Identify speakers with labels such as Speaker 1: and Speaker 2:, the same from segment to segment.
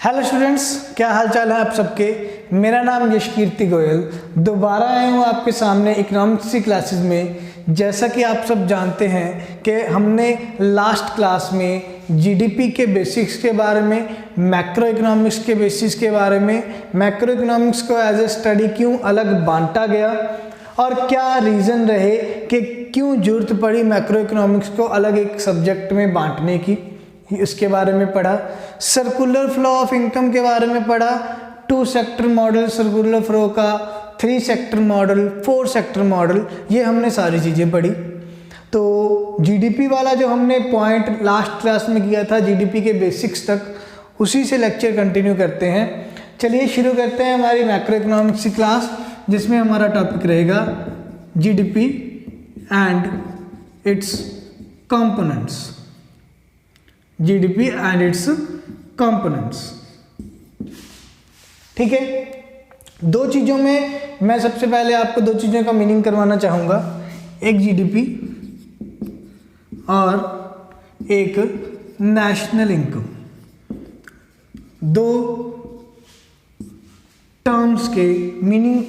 Speaker 1: Hello students, क्या हाल चाल है आप सबके। मेरा नाम यशकीर्ति गोयल, दोबारा आया हूँ आपके सामने इकोनॉमिक्स की क्लासेस में। जैसा कि आप सब जानते हैं कि हमने लास्ट क्लास में जीडीपी के बेसिक्स के बारे में, मैक्रो इकोनॉमिक्स के बेसिक्स के बारे में, मैक्रो इकोनॉमिक्स को एज ए स्टडी क्यों अलग बांटा गया और क्या रीज़न रहे कि क्यों जरूरत पड़ी मैक्रो इकोनॉमिक्स को अलग एक सब्जेक्ट में बांटने की, इसके बारे में पढ़ा। सर्कुलर फ्लो ऑफ इनकम के बारे में पढ़ा, 2 सेक्टर मॉडल सर्कुलर फ्लो का, 3 सेक्टर मॉडल, 4 सेक्टर मॉडल, ये हमने सारी चीज़ें पढ़ी। तो जीडीपी वाला जो हमने पॉइंट लास्ट क्लास में किया था जीडीपी के बेसिक्स तक, उसी से लेक्चर कंटिन्यू करते हैं। चलिए शुरू करते हैं हमारी मैक्रो इकोनॉमिक्स की क्लास, जिसमें हमारा टॉपिक रहेगा GDP and it's components. GDP and it's components, ठीक है। दो चीज़ों में मैं सबसे पहले आपको 2 चीज़ों का मीनिंग करवाना चाहूँगा, एक जीडीपी और एक नेशनल इनकम। 2 टर्म्स के मीनिंग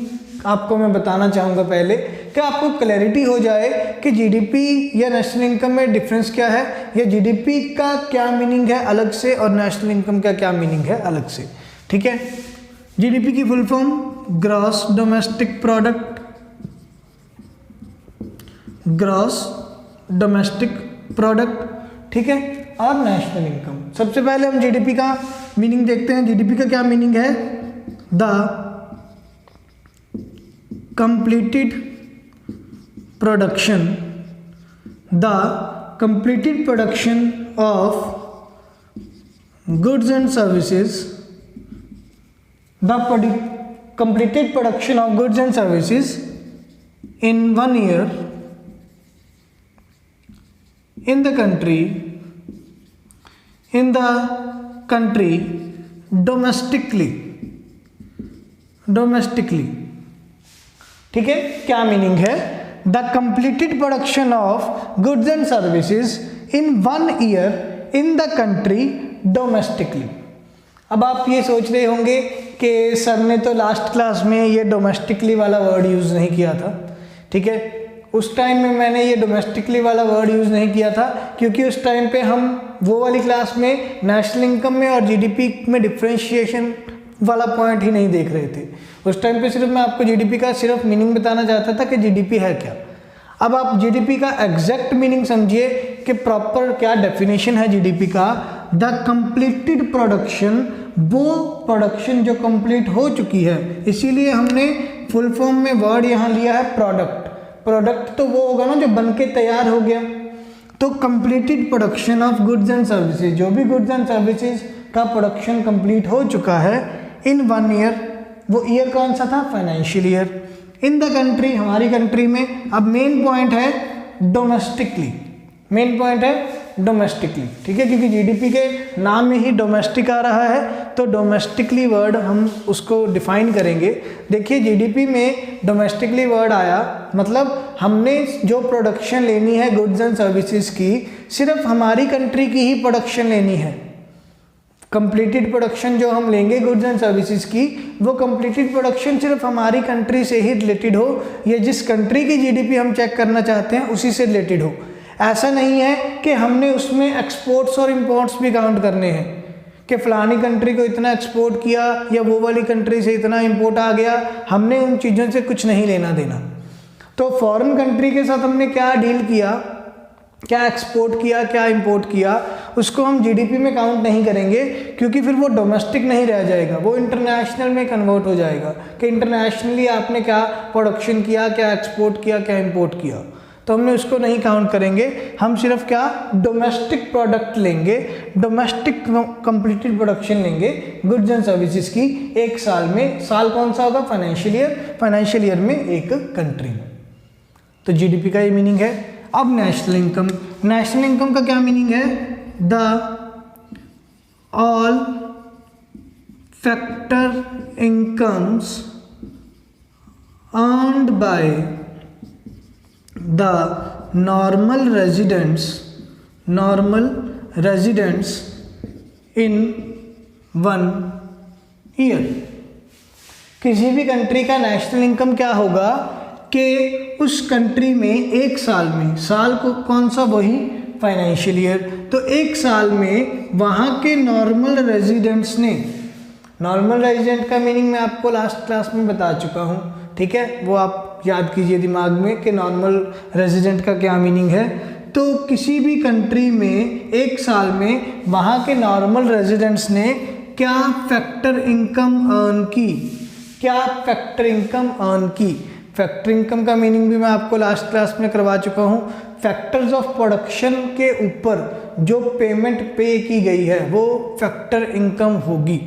Speaker 1: आपको मैं बताना चाहूँगा पहले, कि आपको क्लैरिटी हो जाए कि जीडीपी या नेशनल इनकम में डिफरेंस क्या है, या जीडीपी का क्या मीनिंग है अलग से और नेशनल इनकम का क्या मीनिंग है अलग से, ठीक है। जीडीपी की full form gross domestic product, gross domestic product, ठीक है, और नेशनल इनकम। सबसे पहले हम जीडीपी का मीनिंग देखते हैं। जीडीपी का क्या मीनिंग है? The completed production of goods and services, completed production of goods and services in 1 year in the country domestically, ठीक है। क्या मीनिंग है? The completed production of goods and services in 1 year in the country domestically. अब आप ये सोच रहे होंगे कि सर ने तो लास्ट क्लास में ये डोमेस्टिकली वाला वर्ड यूज़ नहीं किया था, ठीक है। उस टाइम में मैंने ये डोमेस्टिकली वाला वर्ड यूज़ नहीं किया था क्योंकि उस टाइम पे हम वो वाली क्लास में नेशनल इनकम में और जीडीपी में डिफ्रेंशिएशन वाला पॉइंट ही नहीं देख रहे थे। उस टाइम पे सिर्फ मैं आपको जीडीपी का सिर्फ मीनिंग बताना चाहता था कि जीडीपी है क्या। अब आप जीडीपी का एग्जैक्ट मीनिंग समझिए कि प्रॉपर क्या डेफिनेशन है जीडीपी का। द कंप्लीटेड प्रोडक्शन, वो प्रोडक्शन जो कंप्लीट हो चुकी है, इसीलिए हमने फुल फॉर्म में वर्ड यहाँ लिया है प्रोडक्ट। प्रोडक्ट तो वो होगा ना जो बन के तैयार हो गया। तो completed production of goods and services, जो भी गुड्स एंड सर्विसेज का प्रोडक्शन कंप्लीट हो चुका है इन 1 ईयर, वो ईयर कौन सा था? Financial year. In the country, हमारी कंट्री में। अब मेन पॉइंट है डोमेस्टिकली, मेन पॉइंट है डोमेस्टिकली, ठीक है, क्योंकि जीडीपी के नाम में ही डोमेस्टिक आ रहा है, तो डोमेस्टिकली वर्ड हम उसको डिफाइन करेंगे। देखिए जीडीपी में डोमेस्टिकली वर्ड आया, मतलब हमने जो प्रोडक्शन लेनी है गुड्स एंड सर्विसेज की, सिर्फ हमारी कंट्री की ही प्रोडक्शन लेनी है। कंप्लीटेड प्रोडक्शन जो हम लेंगे गुड्स एंड सर्विसेज की, वो कंप्लीटेड प्रोडक्शन सिर्फ हमारी कंट्री से ही रिलेटेड हो, या जिस कंट्री की जीडीपी हम चेक करना चाहते हैं उसी से रिलेटेड हो। ऐसा नहीं है कि हमने उसमें एक्सपोर्ट्स और इंपोर्ट्स भी काउंट करने हैं कि फलानी कंट्री को इतना एक्सपोर्ट किया या वो वाली कंट्री से इतना इंपोर्ट आ गया, हमने उन चीज़ों से कुछ नहीं लेना देना। तो फॉरेन कंट्री के साथ हमने क्या डील किया, क्या एक्सपोर्ट किया, क्या इंपोर्ट किया, उसको हम जीडीपी में काउंट नहीं करेंगे, क्योंकि फिर वो डोमेस्टिक नहीं रह जाएगा, वो इंटरनेशनल में कन्वर्ट हो जाएगा कि इंटरनेशनली आपने क्या प्रोडक्शन किया, क्या एक्सपोर्ट किया, क्या इंपोर्ट किया। तो हमने उसको नहीं काउंट करेंगे, हम सिर्फ क्या डोमेस्टिक प्रोडक्ट लेंगे, डोमेस्टिक कंप्लीटेड प्रोडक्शन लेंगे गुड्स एंड सर्विसेज की एक साल में। साल कौन सा होगा? फाइनेंशियल ईयर, फाइनेंशियल ईयर में एक कंट्री में। तो जीडीपी का ये मीनिंग है। अब नेशनल इनकम, नेशनल इनकम का क्या मीनिंग है? The all factor incomes earned by the normal residents in 1 year. किसी भी कंट्री का नेशनल इनकम क्या होगा कि उस कंट्री में एक साल में, साल को कौन सा, वही फाइनेंशियल ईयर, तो एक साल में वहाँ के नॉर्मल रेजिडेंट्स ने, नॉर्मल रेजिडेंट का मीनिंग मैं आपको लास्ट क्लास में बता चुका हूँ, ठीक है, वो आप याद कीजिए दिमाग में कि नॉर्मल रेजिडेंट का क्या मीनिंग है। तो किसी भी कंट्री में एक साल में वहाँ के नॉर्मल रेजिडेंट्स ने क्या फैक्टर इनकम अर्न की, क्या फैक्टर इनकम अर्न की। फैक्टर इनकम का मीनिंग भी मैं आपको लास्ट क्लास में करवा चुका हूँ। फैक्टर्स ऑफ प्रोडक्शन के ऊपर जो पेमेंट पे की गई है वो फैक्टर इनकम होगी।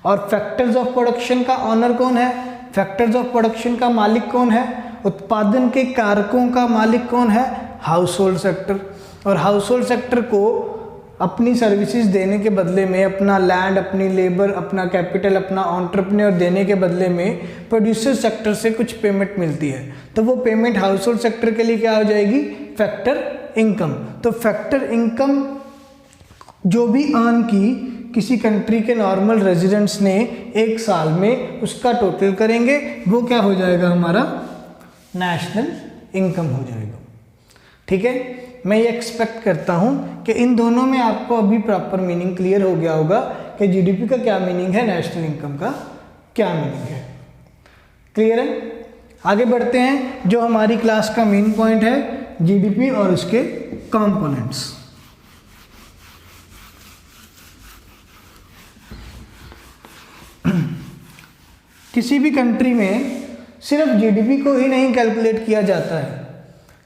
Speaker 1: और फैक्टर्स ऑफ प्रोडक्शन का ऑनर कौन है, फैक्टर्स ऑफ प्रोडक्शन का मालिक कौन है, उत्पादन के कारकों का मालिक कौन है, हाउस होल्ड सेक्टर। और हाउस होल्ड सेक्टर को अपनी सर्विसेज देने के बदले में, अपना लैंड, अपनी लेबर, अपना कैपिटल, अपना एंटरप्रेन्योर देने के बदले में प्रोड्यूसर सेक्टर से कुछ पेमेंट मिलती है, तो वो पेमेंट हाउस होल्ड सेक्टर के लिए क्या हो जाएगी, फैक्टर इनकम। तो फैक्टर इनकम जो भी अर्न की किसी कंट्री के नॉर्मल रेजिडेंट्स ने एक साल में, उसका टोटल करेंगे, वो क्या हो जाएगा, हमारा नेशनल इनकम हो जाएगा। ठीक है, मैं ये एक्सपेक्ट करता हूँ कि इन दोनों में आपको अभी प्रॉपर मीनिंग क्लियर हो गया होगा कि जीडीपी का क्या मीनिंग है, नेशनल इनकम का क्या मीनिंग है। क्लियर है? आगे बढ़ते हैं। जो हमारी क्लास का मेन पॉइंट है, जीडीपी और उसके कंपोनेंट्स। किसी भी कंट्री में सिर्फ जीडीपी को ही नहीं कैलकुलेट किया जाता है,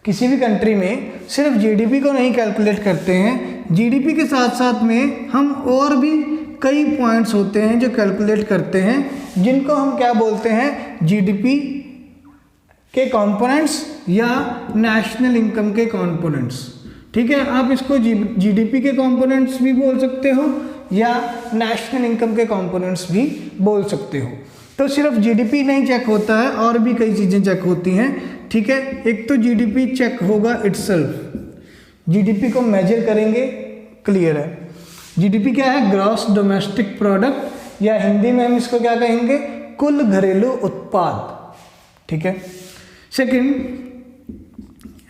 Speaker 1: किसी भी कंट्री में सिर्फ जीडीपी को नहीं कैलकुलेट करते हैं, जीडीपी के साथ साथ में हम और भी कई पॉइंट्स होते हैं जो कैलकुलेट करते हैं, जिनको हम क्या बोलते हैं, जीडीपी के कंपोनेंट्स या नेशनल इनकम के कंपोनेंट्स। ठीक है, आप इसको जीडीपी के कंपोनेंट्स भी बोल सकते हो या नेशनल इनकम के कंपोनेंट्स भी बोल सकते हो। तो सिर्फ जीडीपी नहीं चेक होता है, और भी कई चीज़ें चेक होती हैं। ठीक है, एक तो जीडीपी चेक होगा इटसेल्फ, जीडीपी को मेजर करेंगे, क्लियर है। जीडीपी क्या है, ग्रॉस डोमेस्टिक प्रोडक्ट, या हिंदी में हम इसको क्या कहेंगे, कुल घरेलू उत्पाद। ठीक है। सेकंड,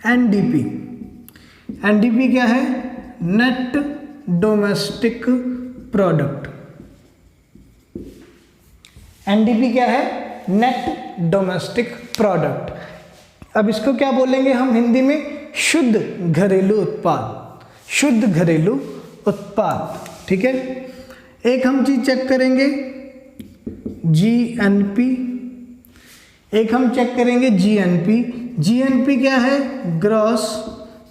Speaker 1: एनडीपी, एनडीपी क्या है, नेट डोमेस्टिक प्रोडक्ट। एनडीपी क्या है, नेट डोमेस्टिक प्रोडक्ट। अब इसको क्या बोलेंगे हम हिंदी में, शुद्ध घरेलू उत्पाद, शुद्ध घरेलू उत्पाद। ठीक है। एक हम चीज चेक करेंगे जीएनपी, एक हम चेक करेंगे जीएनपी। जीएनपी क्या है, gross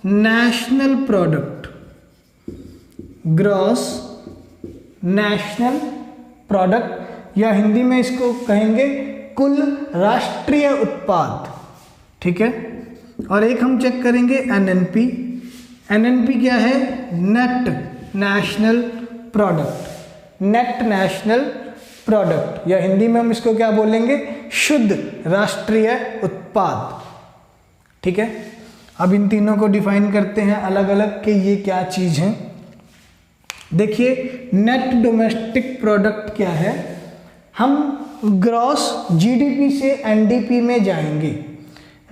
Speaker 1: national product, gross national product, या हिंदी में इसको कहेंगे कुल राष्ट्रीय उत्पाद। ठीक है। और एक हम चेक करेंगे एनएनपी। एनएनपी क्या है, net national product, net national product, या हिंदी में हम इसको क्या बोलेंगे, शुद्ध राष्ट्रीय उत्पाद। ठीक है। अब इन तीनों को डिफाइन करते हैं अलग अलग कि ये क्या चीज़ है। देखिए, नेट डोमेस्टिक प्रोडक्ट क्या है, हम ग्रॉस जीडीपी से एनडीपी में जाएंगे,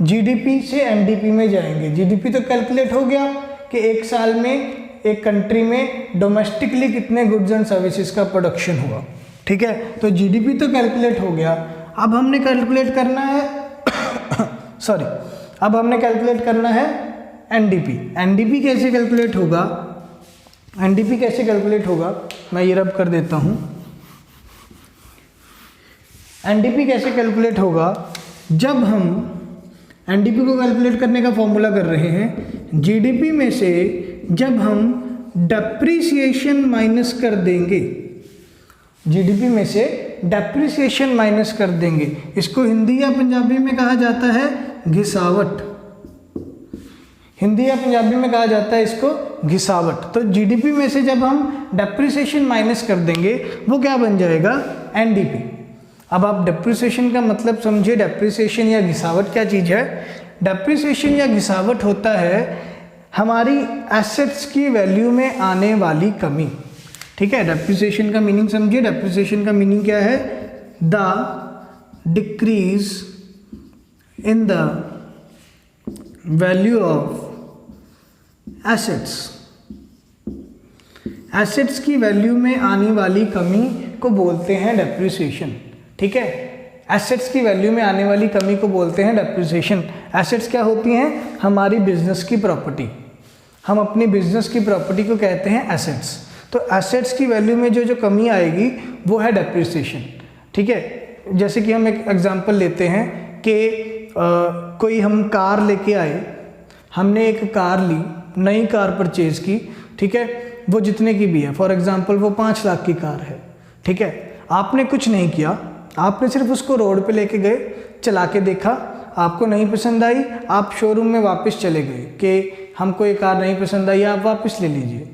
Speaker 1: जीडीपी से एनडीपी में जाएंगे। जीडीपी तो कैलकुलेट हो गया कि एक साल में एक कंट्री में डोमेस्टिकली कितने गुड्स एंड सर्विसेज का प्रोडक्शन हुआ। ठीक है, तो जीडीपी तो कैलकुलेट हो गया। अब हमने कैलकुलेट करना है सॉरी, अब हमने कैलकुलेट करना है एनडीपी। एनडीपी कैसे कैलकुलेट होगा, एनडीपी कैसे कैलकुलेट होगा, मैं ये रब कर देता हूँ। एनडीपी कैसे कैलकुलेट होगा, जब हम एनडीपी को कैलकुलेट करने का फॉर्मूला कर रहे हैं, जीडीपी में से जब हम डेप्रिसिएशन माइनस कर देंगे, जीडीपी में से डेप्रिसिएशन माइनस कर देंगे, इसको हिंदी या पंजाबी में कहा जाता है घिसावट, हिंदी या पंजाबी में कहा जाता है इसको घिसावट। तो जीडीपी में से जब हम डेप्रिसिएशन माइनस कर देंगे, वो क्या बन जाएगा, एनडीपी। अब आप डेप्रिसिएशन का मतलब समझिए, डेप्रिसिएशन या घिसावट क्या चीज़ है। डेप्रिसिएशन या घिसावट होता है हमारी एसेट्स की वैल्यू में आने वाली कमी। ठीक है, डेप्रिसिएशन का मीनिंग समझिए। डेप्रिसिएशन का मीनिंग क्या है? The decrease in the value of assets. Assets की वैल्यू में आने वाली कमी को बोलते हैं डेप्रिसिएशन। ठीक है, एसेट्स की वैल्यू में आने वाली कमी को बोलते हैं डेप्रिसिएशन। एसेट्स क्या होती हैं? हमारी बिजनेस की प्रॉपर्टी। हम अपनी बिजनेस की प्रॉपर्टी को कहते हैं एसेट्स। तो एसेट्स की वैल्यू में जो कमी आएगी वो है डेप्रिसिएशन। ठीक है, जैसे कि हम एक एग्जांपल लेते हैं कि कोई हम कार लेके आए, हमने एक कार ली, नई कार परचेज की। ठीक है, वो जितने की भी है, फॉर एग्जांपल वो 5 लाख की कार है। ठीक है, आपने कुछ नहीं किया, आपने सिर्फ उसको रोड पे लेके गए, चला के देखा, आपको नहीं पसंद आई, आप शोरूम में वापस चले गए कि हमको ये कार नहीं पसंद आई, आप वापस ले लीजिए।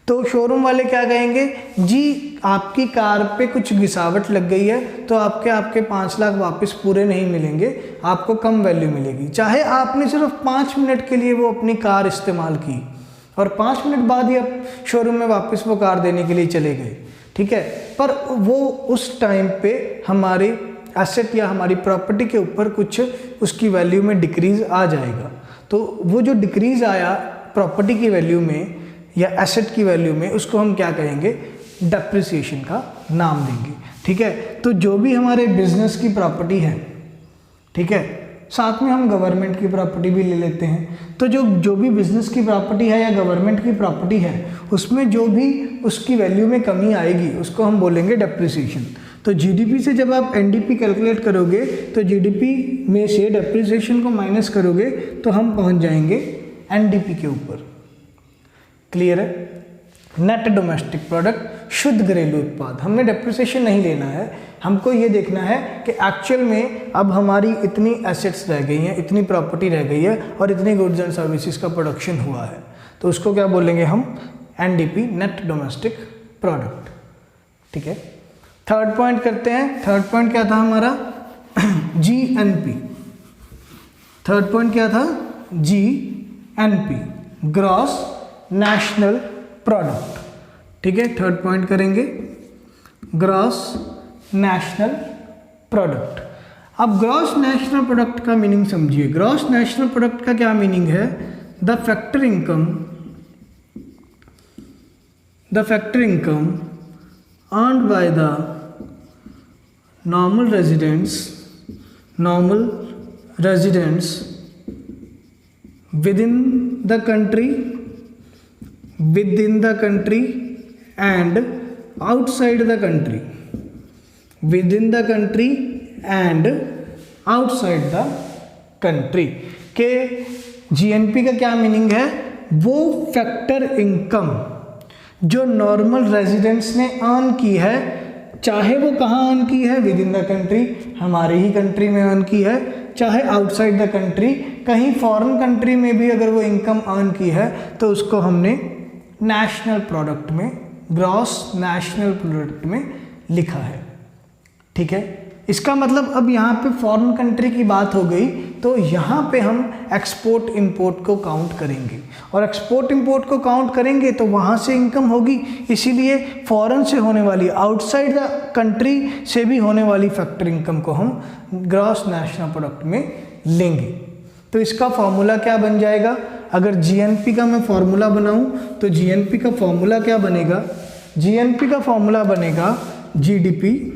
Speaker 1: तो शोरूम वाले क्या कहेंगे? जी आपकी कार पे कुछ घिसावट लग गई है, तो आपके 5 लाख वापस पूरे नहीं मिलेंगे, आपको कम वैल्यू मिलेगी। चाहे आपने सिर्फ 5 मिनट के लिए वो अपनी कार इस्तेमाल की और 5 मिनट बाद ही आप शोरूम में वापस वो कार देने के लिए चले गए। ठीक है, पर वो उस टाइम पे हमारे एसेट या हमारी प्रॉपर्टी के ऊपर कुछ उसकी वैल्यू में डिक्रीज आ जाएगा। तो वो जो डिक्रीज आया प्रॉपर्टी की वैल्यू में या एसेट की वैल्यू में, उसको हम क्या कहेंगे? डेप्रिसिएशन का नाम देंगे। ठीक है, तो जो भी हमारे बिजनेस की प्रॉपर्टी है, ठीक है, साथ में हम गवर्नमेंट की प्रॉपर्टी भी ले लेते हैं। तो जो भी बिजनेस की प्रॉपर्टी है या गवर्नमेंट की प्रॉपर्टी है, उसमें जो भी उसकी वैल्यू में कमी आएगी उसको हम बोलेंगे डेप्रिसिएशन। तो जीडीपी से जब आप एनडीपी कैलकुलेट करोगे तो जीडीपी में से डेप्रिसिएशन को माइनस करोगे तो हम पहुंच जाएंगे एनडीपी के ऊपर। क्लियर है? नेट डोमेस्टिक प्रोडक्ट, शुद्ध घरेलू उत्पाद। हमने डेप्रिसिएशन नहीं लेना है, हमको ये देखना है कि एक्चुअल में अब हमारी इतनी एसेट्स रह गई हैं, इतनी प्रॉपर्टी रह गई है और इतनी गुड्स एंड सर्विसेज का प्रोडक्शन हुआ है। तो उसको क्या बोलेंगे हम? NDP, net domestic product. ठीक है, थर्ड पॉइंट करते हैं। थर्ड पॉइंट क्या था हमारा? जीएनपी। थर्ड पॉइंट क्या था? GNP, gross national product. ठीक है, थर्ड पॉइंट करेंगे ग्रॉस नेशनल प्रोडक्ट। अब ग्रॉस नेशनल प्रोडक्ट का मीनिंग समझिए। ग्रॉस नेशनल प्रोडक्ट का क्या मीनिंग है? The factor income earned by the normal residents with in the country and outside the country, within the country and outside the country। के GNP का क्या meaning है? वो फैक्टर इनकम जो normal residents ने अर्न की है, चाहे वो कहाँ अर्न की है, विद इन द कंट्री, हमारे ही कंट्री में अर्न की है, चाहे आउटसाइड द कंट्री, कहीं फॉरेन कंट्री में भी अगर वो इनकम अर्न की है, तो उसको हमने नेशनल प्रोडक्ट में, ग्रॉस नेशनल प्रोडक्ट में लिखा है। ठीक है, इसका मतलब अब यहाँ पे फॉरेन कंट्री की बात हो गई, तो यहाँ पे हम एक्सपोर्ट इंपोर्ट को काउंट करेंगे, और एक्सपोर्ट इंपोर्ट को काउंट करेंगे तो वहाँ से इनकम होगी। इसीलिए फॉरेन से होने वाली, आउटसाइड द कंट्री से भी होने वाली फैक्टर इनकम को हम ग्रॉस नेशनल प्रोडक्ट में लेंगे। तो इसका फॉर्मूला क्या बन जाएगा? अगर जीएनपी का मैं फॉर्मूला बनाऊं तो जीएनपी का फॉर्मूला क्या बनेगा? जीएनपी का फॉर्मूला बनेगा जीडीपी,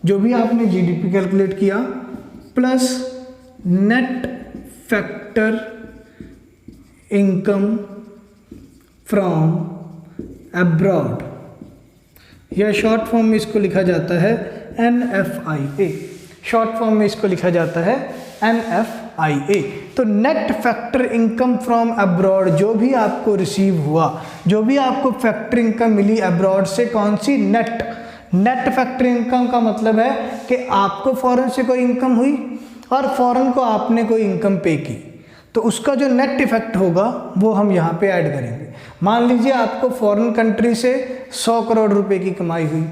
Speaker 1: जो भी आपने जीडीपी कैलकुलेट किया, plus net factor income from abroad, या शॉर्ट फॉर्म में इसको लिखा जाता है NFIA। शॉर्ट फॉर्म में इसको लिखा जाता है NFIA। तो net factor income from abroad, जो भी आपको रिसीव हुआ, जो भी आपको फैक्टर इनकम मिली अब्रॉड से, कौन सी? नेट फैक्टर इनकम का मतलब है कि आपको फॉरेन से कोई इनकम हुई और फॉरेन को आपने कोई इनकम पे की, तो उसका जो नेट इफेक्ट होगा वो हम यहाँ पे ऐड करेंगे। मान लीजिए आपको फॉरेन कंट्री से 100 करोड़ रुपए की कमाई हुई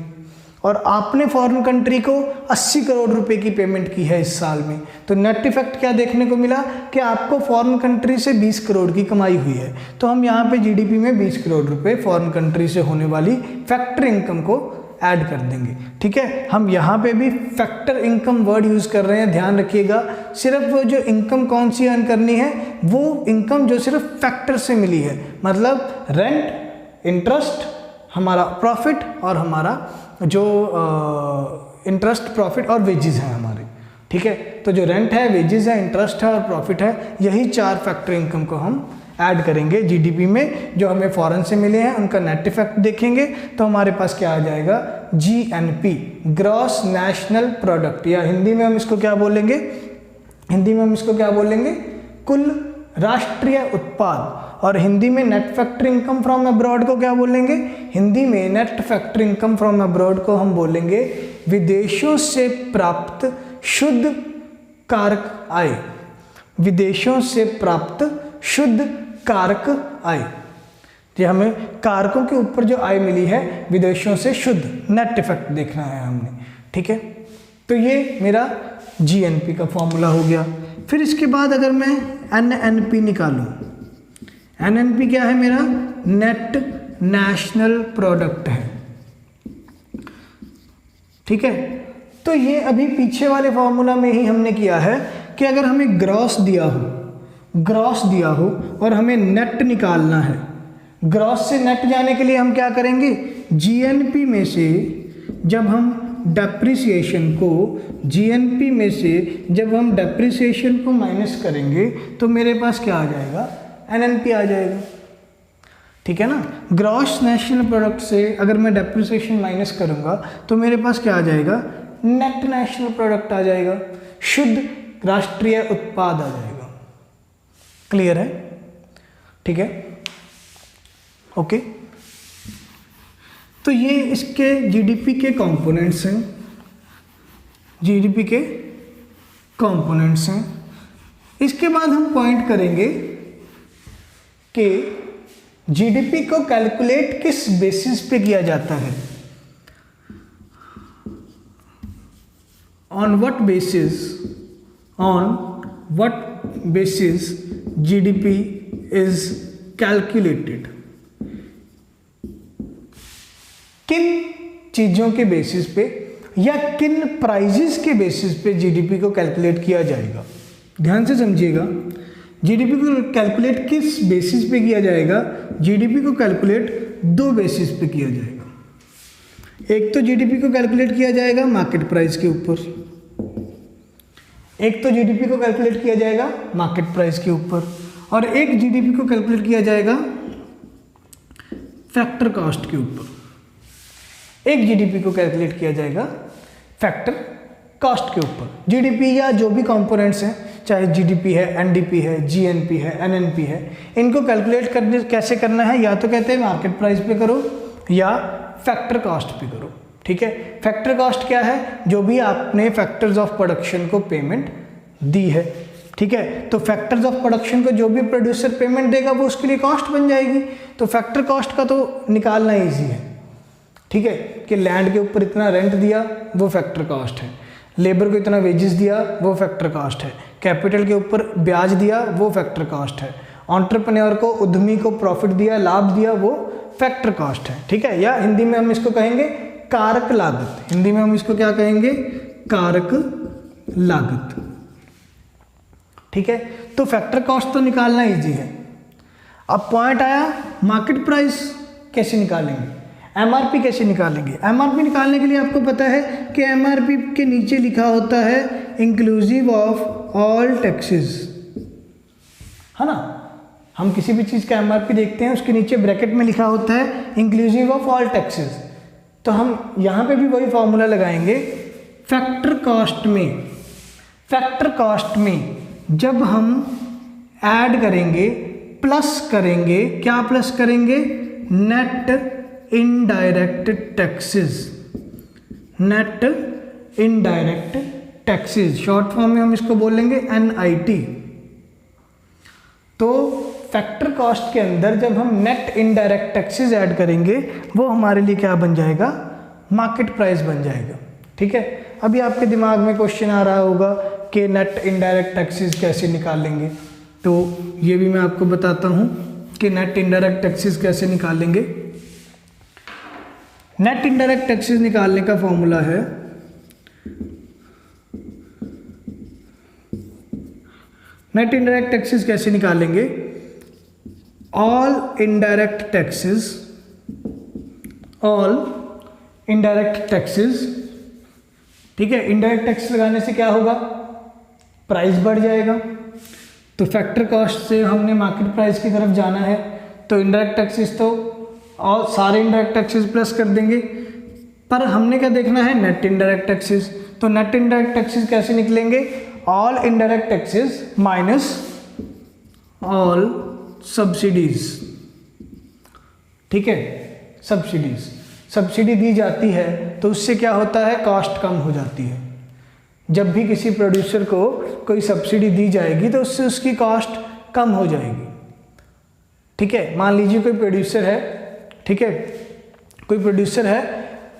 Speaker 1: और आपने फॉरेन कंट्री को 80 करोड़ रुपए की पेमेंट की है इस साल में, तो नेट इफेक्ट क्या देखने को मिला कि आपको फॉरेन कंट्री से 20 करोड़ की कमाई हुई है। तो हम यहाँ पे जीडीपी में 20 करोड़ रुपए फॉरेन कंट्री से होने वाली फैक्टर इनकम को ऐड कर देंगे। ठीक है, हम यहाँ पे भी फैक्टर इनकम वर्ड यूज़ कर रहे हैं, ध्यान रखिएगा। सिर्फ वो जो इनकम कौन सी अर्न करनी है, वो इनकम जो सिर्फ फैक्टर से मिली है, मतलब रेंट, इंटरेस्ट, हमारा प्रॉफिट और हमारा जो इंटरेस्ट, प्रॉफिट और वेजेस हैं हमारे। ठीक है, तो जो रेंट है, वेजेस है, इंटरेस्ट है और प्रॉफिट है, यही 4 फैक्टर इनकम को हम ऐड करेंगे जीडीपी में। जो हमें फॉरेन से मिले हैं उनका नेट इफेक्ट देखेंगे तो हमारे पास क्या आ जाएगा, जीएनपी, ग्रॉस नेशनल प्रोडक्ट, या हिंदी में हम इसको क्या बोलेंगे, कुल राष्ट्रीय उत्पाद। और हिंदी में net factor income from abroad को क्या बोलेंगे, हिंदी में net factor income from abroad को हम बोलेंगे विदेशों से प्राप्त शुद्ध कारक आय, विदेशों से प्राप्त शुद्ध कारक आय। ये हमें कारकों के ऊपर जो आय मिली है विदेशों से शुद्ध, नेट इफेक्ट देखना है हमने। ठीक है, तो ये मेरा जीएनपी का फॉर्मूला हो गया। फिर इसके बाद अगर मैं एनएनपी निकालूं, एनएनपी क्या है मेरा, नेट नेशनल प्रोडक्ट है। ठीक है, तो ये अभी पीछे वाले फॉर्मूला में ही हमने किया है कि अगर हमें ग्रॉस दिया हो और हमें नेट निकालना है, ग्रॉस से नेट जाने के लिए हम क्या करेंगे, जीएनपी में से जब हम डेप्रिसिएशन को माइनस करेंगे तो मेरे पास क्या आ जाएगा, एनएनपी आ जाएगा। ठीक है ना, ग्रॉस नेशनल प्रोडक्ट से अगर मैं डेप्रिसिएशन माइनस करूंगा तो मेरे पास क्या आ जाएगा, नेट नेशनल प्रोडक्ट आ जाएगा, शुद्ध राष्ट्रीय उत्पाद आ जाएगा। क्लियर है? ठीक है, ओके। तो ये इसके जीडीपी के कंपोनेंट्स हैं, इसके बाद हम पॉइंट करेंगे कि जीडीपी को कैलकुलेट किस बेसिस पे किया जाता है, on what basis GDP is calculated, किन चीजों के बेसिस पे या किन प्राइजेस के बेसिस पे जीडीपी को कैलकुलेट किया जाएगा। ध्यान से समझिएगा, जीडीपी को कैलकुलेट किस बेसिस पे किया जाएगा, जीडीपी को कैलकुलेट 2 बेसिस पे किया जाएगा। एक तो जीडीपी को कैलकुलेट किया जाएगा मार्केट प्राइस के ऊपर, और एक जीडीपी को कैलकुलेट किया जाएगा फैक्टर कॉस्ट के ऊपर, जीडीपी या जो भी कंपोनेंट्स हैं, चाहे जीडीपी है, एनडीपी है, जीएनपी है, एनएनपी है, इनको कैलकुलेट कैसे करना है, या तो कहते हैं मार्केट प्राइस पे करो या फैक्टर कॉस्ट पे करो। ठीक है, फैक्टर कॉस्ट क्या है, जो भी आपने फैक्टर्स ऑफ प्रोडक्शन को पेमेंट दी है। ठीक है, तो फैक्टर्स ऑफ प्रोडक्शन को जो भी प्रोड्यूसर पेमेंट देगा वो उसके लिए कॉस्ट बन जाएगी। तो फैक्टर कॉस्ट का तो निकालना ईजी है। ठीक है, कि लैंड के ऊपर इतना रेंट दिया वो फैक्टर कॉस्ट है, लेबर को इतना वेजेस दिया वो फैक्टर कॉस्ट है, कैपिटल के ऊपर ब्याज दिया वो फैक्टर कॉस्ट है, एंटरप्रेन्योर को, उद्यमी को प्रॉफिट दिया, लाभ दिया, वो फैक्टर कॉस्ट है। ठीक है, या हिंदी में हम इसको कहेंगे कारक लागत, कारक लागत। ठीक है, तो फैक्टर कॉस्ट तो निकालना इजी है। अब पॉइंट आया, मार्केट प्राइस कैसे निकालेंगे, एमआरपी कैसे निकालेंगे। एमआरपी निकालने के लिए आपको पता है कि एमआरपी के नीचे लिखा होता है इंक्लूसिव ऑफ ऑल टैक्सेस, है ना। हम किसी भी चीज़ का एमआरपी देखते हैं उसके नीचे ब्रैकेट में लिखा होता है इंक्लूसिव ऑफ ऑल टैक्सेस। तो हम यहाँ पे भी वही फॉर्मूला लगाएंगे। फैक्टर कॉस्ट में जब हम ऐड करेंगे, प्लस करेंगे, क्या प्लस करेंगे, net indirect taxes, short form में हम इसको बोलेंगे NIT। तो फैक्टर कॉस्ट के अंदर जब हम नेट इनडायरेक्ट टैक्सेस ऐड करेंगे वो हमारे लिए क्या बन जाएगा, मार्केट प्राइस बन जाएगा। ठीक है, अभी आपके दिमाग में क्वेश्चन आ रहा होगा कि नेट इनडायरेक्ट टैक्सेस कैसे निकालेंगे, तो ये भी मैं आपको बताता हूँ कि नेट इनडायरेक्ट टैक्सेस कैसे निकालेंगे। नेट इनडायरेक्ट टैक्सेस निकालने का फॉर्मूला है नेट इनडायरेक्ट टैक्सेस कैसे निकालेंगे, ऑल इनडायरेक्ट टैक्सेस, ठीक है। इनडायरेक्ट टैक्स लगाने से क्या होगा, प्राइस बढ़ जाएगा, तो फैक्टर कॉस्ट से हमने मार्केट प्राइस की तरफ जाना है, तो इनडायरेक्ट टैक्सेस तो और सारे इनडायरेक्ट टैक्सेस प्लस कर देंगे, पर हमने क्या देखना है, नेट इनडायरेक्ट टैक्सेस। तो नेट इनडायरेक्ट टैक्सेस कैसे निकलेंगे, all indirect taxes minus all subsidies. ठीक है, सब्सिडी दी जाती है तो उससे क्या होता है, कॉस्ट कम हो जाती है। जब भी किसी प्रोड्यूसर को कोई सब्सिडी दी जाएगी तो उससे उसकी कॉस्ट कम हो जाएगी। ठीक है, मान लीजिए कोई प्रोड्यूसर है, ठीक है, कोई प्रोड्यूसर है,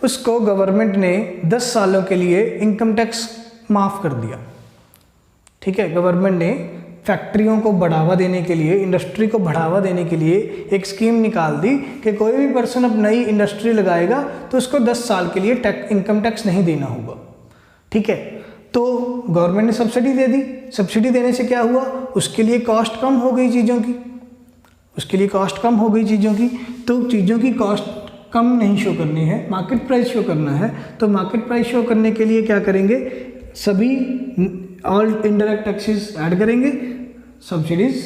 Speaker 1: उसको गवर्नमेंट ने 10 सालों के लिए इनकम टैक्स माफ़ कर दिया। ठीक है, गवर्नमेंट ने फैक्ट्रियों को बढ़ावा देने के लिए, इंडस्ट्री को बढ़ावा देने के लिए एक स्कीम निकाल दी कि कोई भी पर्सन अब नई इंडस्ट्री लगाएगा तो उसको 10 साल के लिए इनकम टैक्स नहीं देना होगा। ठीक है, तो गवर्नमेंट ने सब्सिडी दे दी, सब्सिडी देने से क्या हुआ, उसके लिए कॉस्ट कम हो गई चीज़ों की, तो चीज़ों की कॉस्ट कम नहीं शो करनी है, मार्केट प्राइस शो करना है। तो मार्केट प्राइस शो करने के लिए क्या करेंगे, सभी ऑल इनडायरेक्ट टैक्सेस ऐड करेंगे, सब्सिडीज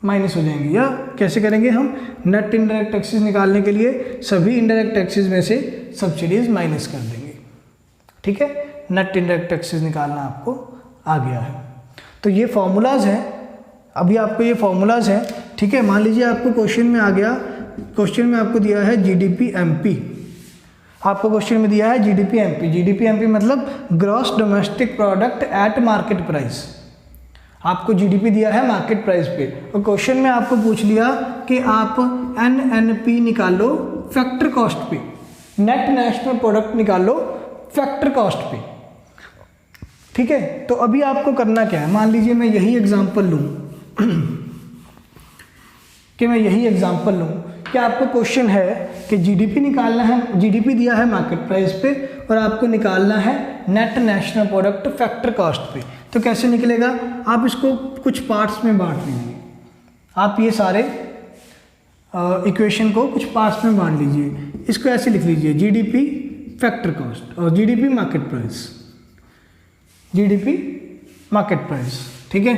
Speaker 1: माइनस हो जाएंगी। या कैसे करेंगे हम, नेट इनडायरेक्ट टैक्सेस निकालने के लिए सभी इनडायरेक्ट टैक्सेस में से सब्सिडीज माइनस कर देंगे। ठीक है, नेट इनडायरेक्ट टैक्सेस निकालना आपको आ गया है। तो ये फॉर्मूलाज हैं, अभी आपको ये फॉर्मूलाज हैं। ठीक है, मान लीजिए आपको क्वेश्चन में आ गया, क्वेश्चन में आपको दिया है जीडीपी एमपी, आपको क्वेश्चन में दिया है जीडीपी एमपी। जीडीपी एमपी मतलब gross domestic product at market price. आपको जीडीपी दिया है मार्केट प्राइस पे, और क्वेश्चन में आपको पूछ लिया कि आप एनएनपी निकालो फैक्टर कॉस्ट पे, नेट नेशनल प्रोडक्ट निकालो फैक्टर कॉस्ट पे। ठीक है, तो अभी आपको करना क्या है, मान लीजिए मैं यही एग्जांपल लूँ कि आपको क्वेश्चन है कि जीडीपी निकालना है, जीडीपी दिया है मार्केट प्राइस पे और आपको निकालना है net national product factor cost पे। तो कैसे निकलेगा, आप इसको कुछ पार्ट्स में बांट लीजिए, आप ये सारे इक्वेशन को कुछ पार्ट्स में बांट लीजिए। इसको ऐसे लिख लीजिए, जीडीपी फैक्टर कॉस्ट और जीडीपी मार्केट प्राइस, ठीक है।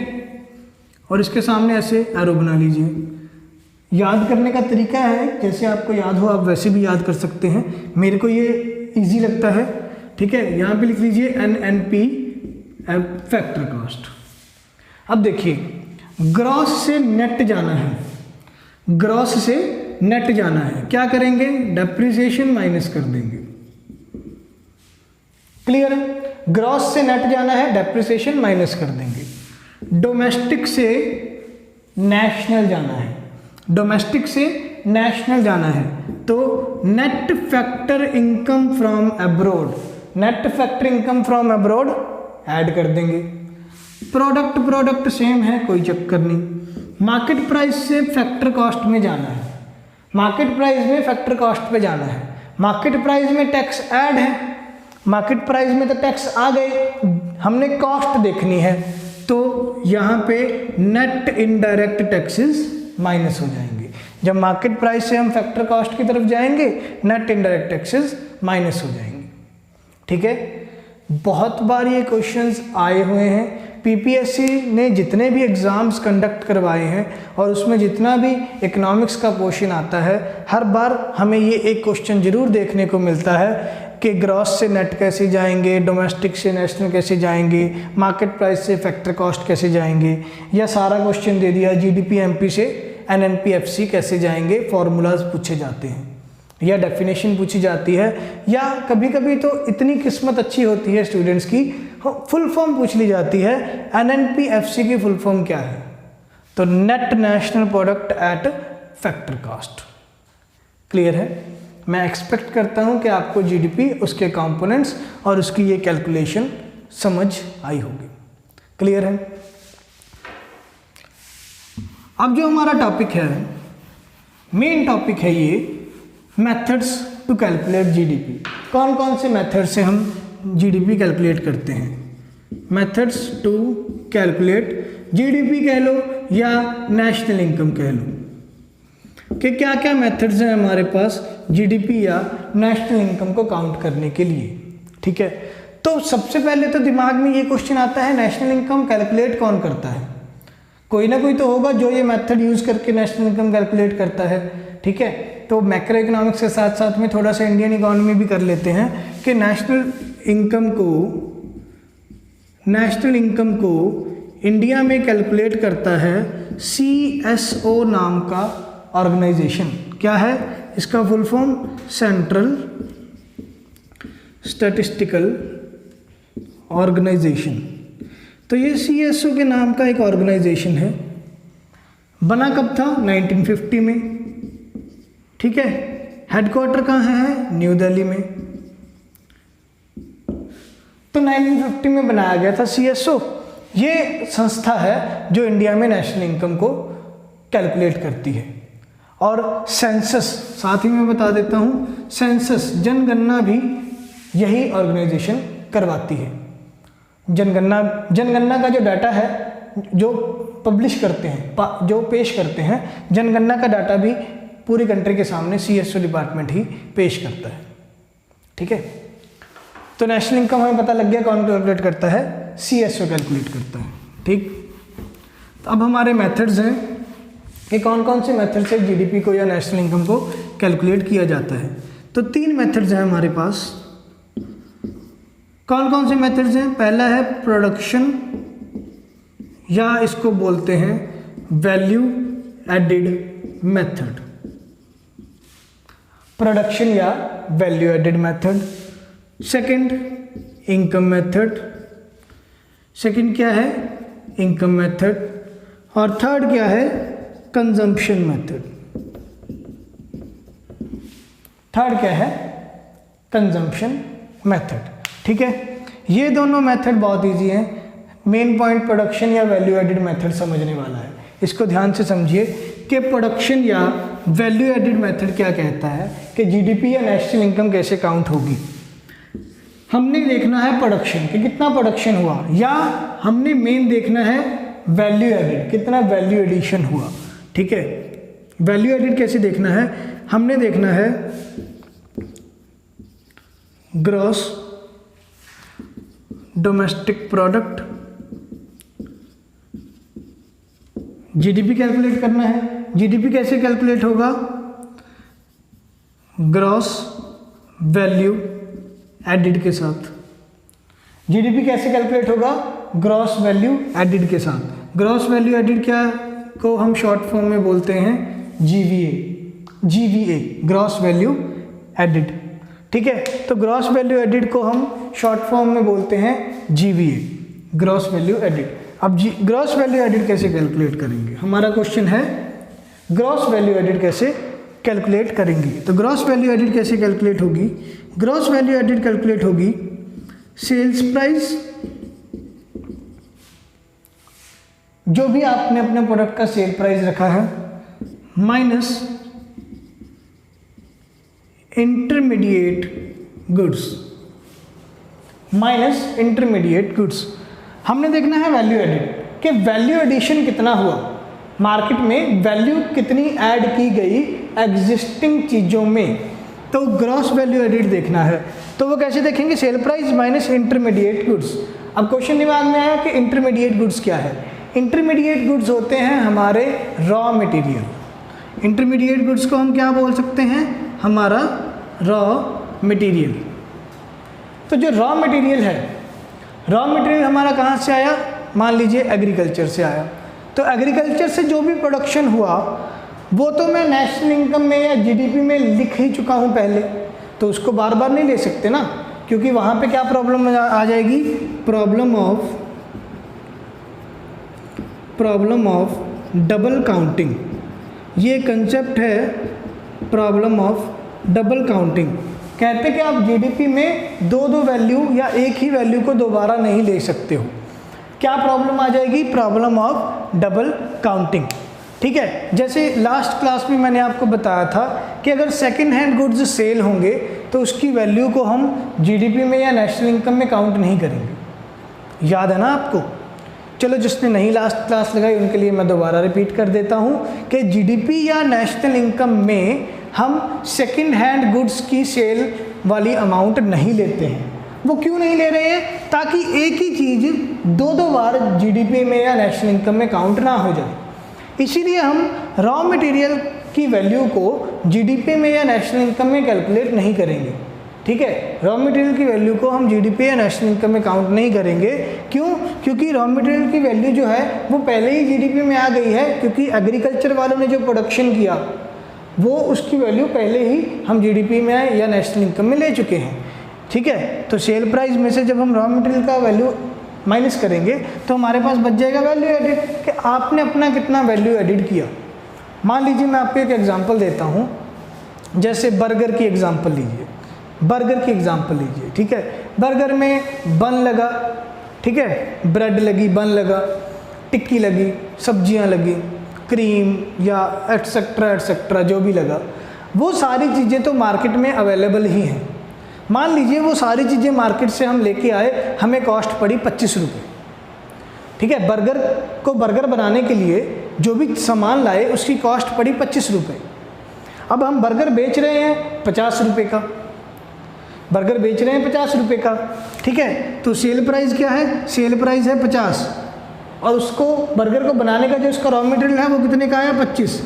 Speaker 1: और इसके सामने ऐसे एरो बना लीजिए। याद करने का तरीका है, जैसे आपको याद हो आप वैसे भी याद कर सकते हैं, मेरे को ये इजी लगता है। ठीक है, यहाँ पे लिख लीजिए एनएनपी फैक्टर कॉस्ट। अब देखिए, ग्रॉस से नेट जाना है, क्या करेंगे, डेप्रिसिएशन माइनस कर देंगे। क्लियर है, ग्रॉस से नेट जाना है, डेप्रिसिएशन माइनस कर देंगे। डोमेस्टिक से नेशनल जाना है, तो net factor income from abroad add कर देंगे। प्रोडक्ट सेम है, कोई चक्कर नहीं। मार्केट प्राइस से फैक्टर कॉस्ट में जाना है, मार्केट प्राइस में फैक्टर कॉस्ट पे जाना है। मार्केट प्राइस में टैक्स ऐड है, मार्केट प्राइस में तो टैक्स आ गए, हमने कॉस्ट देखनी है, तो यहाँ पे नेट इनडायरेक्ट टैक्सेस माइनस हो जाएंगे। जब मार्केट प्राइस से हम फैक्टर कॉस्ट की तरफ जाएंगे, नेट इनडायरेक्ट टैक्सेस माइनस हो जाएंगे। ठीक है, बहुत बार ये क्वेश्चंस आए हुए हैं, पीपीएससी ने जितने भी एग्ज़ाम्स कंडक्ट करवाए हैं और उसमें जितना भी इकोनॉमिक्स का पोर्शन आता है, हर बार हमें ये एक क्वेश्चन ज़रूर देखने को मिलता है कि ग्रॉस से नेट कैसे जाएंगे, डोमेस्टिक से नेशनल कैसे जाएंगे, मार्केट प्राइस से फैक्टर कॉस्ट कैसे जाएंगे, या सारा क्वेश्चन दे दिया जीडीपी एमपी से एनएनपी-एफसी कैसे जाएंगे। फार्मूलाज पूछे जाते हैं या डेफिनेशन पूछी जाती है, या कभी कभी तो इतनी किस्मत अच्छी होती है स्टूडेंट्स की, फुल फॉर्म पूछ ली जाती है। एनएनपी-एफसी की फुल फॉर्म क्या है, तो net national product at factor cost. Clear है, मैं एक्सपेक्ट करता हूँ कि आपको जीडीपी, उसके कंपोनेंट्स और उसकी ये कैलकुलेशन समझ आई होगी। क्लियर है? अब जो हमारा टॉपिक है, मेन टॉपिक है ये मेथड्स टू कैलकुलेट जीडीपी। कौन कौन से मेथड से हम जीडीपी कैलकुलेट करते हैं? मेथड्स टू कैलकुलेट जीडीपी कह लो या नेशनल इनकम कह लो, कि क्या क्या मेथड्स हैं हमारे पास जीडीपी या नेशनल इनकम को काउंट करने के लिए। ठीक है, तो सबसे पहले तो दिमाग में ये क्वेश्चन आता है, नेशनल इनकम कैलकुलेट कौन करता है? कोई ना कोई तो होगा जो ये मेथड यूज़ करके नेशनल इनकम कैलकुलेट करता है। ठीक है, तो मैक्रो इकोनॉमिक्स के साथ साथ में थोड़ा सा इंडियन इकोनॉमी भी कर लेते हैं कि नेशनल इनकम को इंडिया में कैलकुलेट करता है CSO नाम का ऑर्गेनाइजेशन। क्या है इसका full form? Central statistical organisation. तो ये CSO के नाम का एक ऑर्गेनाइजेशन है। बना कब था? 1950 में। ठीक है, हेडक्वार्टर कहाँ है? न्यू दिल्ली में। तो 1950 में बनाया गया था CSO। ये संस्था है जो इंडिया में नेशनल इनकम को कैलकुलेट करती है। और सेंसस, साथ ही मैं बता देता हूँ, सेंसस जनगणना भी यही ऑर्गेनाइजेशन करवाती है। जनगणना का जो डाटा है, जो पब्लिश करते हैं, जो पेश करते हैं, जनगणना का डाटा भी पूरी कंट्री के सामने CSO डिपार्टमेंट ही पेश करता है। ठीक है, तो नेशनल इनकम हमें पता लग गया कौन कैलकुलेट करता है? CSO कैलकुलेट करता है। ठीक, तो अब हमारे मेथड्स हैं कि कौन कौन से मेथड से जीडीपी को या नेशनल इनकम को कैलकुलेट किया जाता है। तो 3 मेथड्स हैं हमारे पास। कौन कौन से मेथड्स हैं? पहला है प्रोडक्शन, या इसको बोलते हैं वैल्यू एडिड मेथड। प्रोडक्शन या value added method. Second income method. Second क्या है? Income method. और थर्ड क्या है? Consumption method. थर्ड क्या है? Consumption method. ठीक है, ये दोनों मेथड बहुत इजी हैं। मेन पॉइंट प्रोडक्शन या वैल्यू एडिड मेथड समझने वाला है। इसको ध्यान से समझिए कि प्रोडक्शन या वैल्यू एडिड मेथड क्या कहता है कि जीडीपी या नेशनल इनकम कैसे काउंट होगी। हमने देखना है प्रोडक्शन कि कितना प्रोडक्शन हुआ, या हमने मेन देखना है वैल्यू एडिड, कितना वैल्यू एडिशन हुआ। ठीक है, वैल्यू एडिड कैसे देखना है? हमने देखना है gross domestic product, GDP calculate करना है। जीडीपी कैसे कैलकुलेट होगा? ग्रॉस वैल्यू एडिड के साथ। जीडीपी कैसे कैलकुलेट होगा? ग्रॉस वैल्यू एडिड के साथ। ग्रॉस वैल्यू एडिड क्या को हम शॉर्ट फॉर्म में बोलते हैं GVA, ग्रॉस वैल्यू एडिड। ठीक है, तो ग्रॉस वैल्यू एडिड को हम शॉर्ट फॉर्म में बोलते हैं GVA, ग्रॉस वैल्यू एडिड। अब ग्रॉस वैल्यू एडिड कैसे कैलकुलेट करेंगे? हमारा क्वेश्चन है ग्रॉस वैल्यू एडिड कैसे कैलकुलेट करेंगे। तो ग्रॉस वैल्यू एडिड कैसे कैलकुलेट होगी? ग्रॉस वैल्यू एडिड कैलकुलेट होगी सेल्स प्राइस, जो भी आपने अपने प्रोडक्ट का सेल प्राइस रखा है, माइनस इंटरमीडिएट गुड्स। हमने देखना है वैल्यू एडिड कि वैल्यू एडिशन कितना हुआ, मार्केट में वैल्यू कितनी ऐड की गई एग्जिस्टिंग चीज़ों में। तो ग्रॉस वैल्यू एडिड देखना है, तो वो कैसे देखेंगे? Sale price minus intermediate goods. अब क्वेश्चन दिमाग में आया कि इंटरमीडिएट गुड्स क्या है? इंटरमीडिएट गुड्स होते हैं हमारे रॉ मटेरियल। इंटरमीडिएट गुड्स को हम क्या बोल सकते हैं? हमारा रॉ मटेरियल। तो जो रॉ मटेरियल है, रॉ मटेरियल हमारा कहाँ से आया? मान लीजिए एग्रीकल्चर से आया। तो एग्रीकल्चर से जो भी प्रोडक्शन हुआ वो तो मैं नेशनल इनकम में या जीडीपी में लिख ही चुका हूँ पहले, तो उसको बार बार नहीं ले सकते ना, क्योंकि वहाँ पे क्या प्रॉब्लम आ जाएगी? Problem of double counting. ये कंसेप्ट है प्रॉब्लम ऑफ डबल काउंटिंग। कहते कि आप जीडीपी में दो वैल्यू या एक ही वैल्यू को दोबारा नहीं ले सकते हो। क्या प्रॉब्लम आ जाएगी? Problem of double counting. ठीक है, जैसे लास्ट क्लास में मैंने आपको बताया था कि अगर सेकंड हैंड गुड्स सेल होंगे तो उसकी वैल्यू को हम जीडीपी में या नेशनल इनकम में काउंट नहीं करेंगे। याद है ना आपको? चलो जिसने नहीं लास्ट क्लास लगाई उनके लिए मैं दोबारा रिपीट कर देता हूँ कि जीडीपी या नेशनल इनकम में हम सेकंड हैंड गुड्स की सेल वाली अमाउंट नहीं लेते हैं। वो क्यों नहीं ले रहे हैं? ताकि एक ही चीज़ दो बार जीडीपी में या नेशनल इनकम में काउंट ना हो जाए। इसीलिए हम रॉ मटेरियल की वैल्यू को जीडीपी में या नेशनल इनकम में कैलकुलेट नहीं करेंगे। ठीक है, रॉ मटेरियल की वैल्यू को हम जीडीपी या नेशनल इनकम में काउंट नहीं करेंगे। क्यों? क्योंकि रॉ मटेरियल की वैल्यू जो है वो पहले ही जीडीपी में आ गई है, क्योंकि एग्रीकल्चर वालों ने जो प्रोडक्शन किया वो उसकी वैल्यू पहले ही हम जीडीपी में या नेशनल इनकम में ले चुके हैं। ठीक है, तो सेल प्राइस में से जब हम रॉ मटेरियल का वैल्यू माइनस करेंगे तो हमारे पास बच जाएगा वैल्यू एडिड, कि आपने अपना कितना वैल्यू एडिड किया। मान लीजिए मैं आपको एक एग्जांपल देता हूँ, जैसे बर्गर की एग्जांपल लीजिए। बर्गर की एग्जांपल लीजिए। ठीक है, बर्गर में बन लगा, ठीक है, ब्रेड लगी, बन लगा, टिक्की लगी, सब्जियां लगी, क्रीम या एटसेट्रा एटसेट्रा जो भी लगा, वो सारी चीज़ें तो मार्केट में अवेलेबल ही हैं। मान लीजिए वो सारी चीज़ें मार्केट से हम लेके आए, हमें कॉस्ट पड़ी 25 रुपये। ठीक है, बर्गर को बर्गर बनाने के लिए जो भी सामान लाए उसकी कॉस्ट पड़ी 25 रुपये। अब हम बर्गर बेच रहे हैं 50 रुपये का, बर्गर बेच रहे हैं 50 रुपये का। ठीक है, तो सेल प्राइस क्या है? सेल प्राइस है 50 और उसको बर्गर को बनाने का जो उसका रॉ मटेरियल है वो कितने का है? 25।